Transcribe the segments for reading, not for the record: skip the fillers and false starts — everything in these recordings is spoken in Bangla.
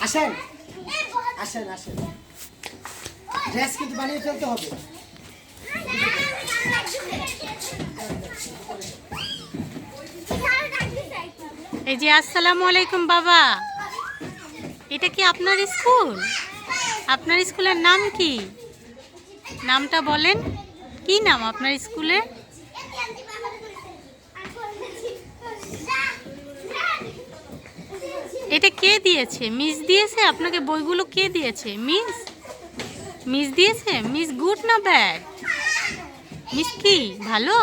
আসেন আসেন আসেন, ড্রেস কিন্তু বানিয়ে ফেলতে হবে। এই যে আসসালামু আলাইকুম বাবা, এটা কি আপনার স্কুল? আপনার স্কুলের নাম কি? নামটা বলেন, কি নাম আপনার স্কুলের? এটা কে দিয়েছে? মিস দিয়েছে আপনাকে বইগুলো? কে দিয়েছে? মিস? মিস দিয়েছে? মিস গুড না ব্যাড? মিস কি ভালো?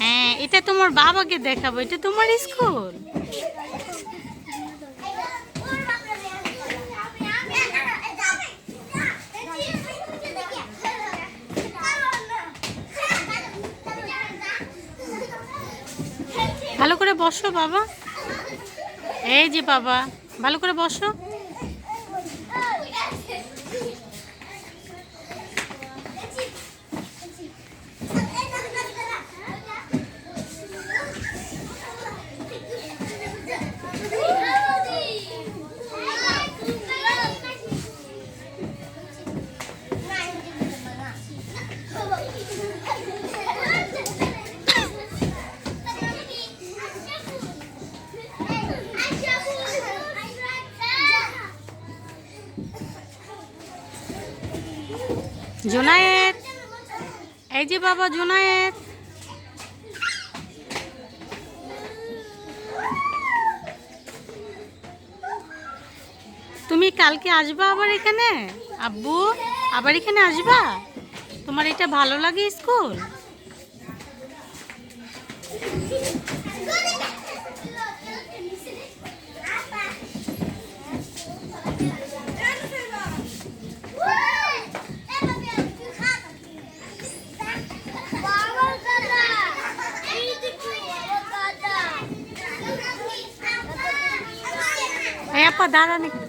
হ্যাঁ, এটা তোমার বাবাকে দেখাবো, এটা তোমার স্কুল। ভালো করে বসো বাবা। এই যে বাবা, ভালো করে বসো। জোনায়েত, এই যে বাবা জোনায়েত, তুমি কালকে আসবা আবার এখানে? আব্বু আবার এখানে আসবা? তোমার এটা ভালো লাগে স্কুল? এই আপা দাঁড়ান একটু।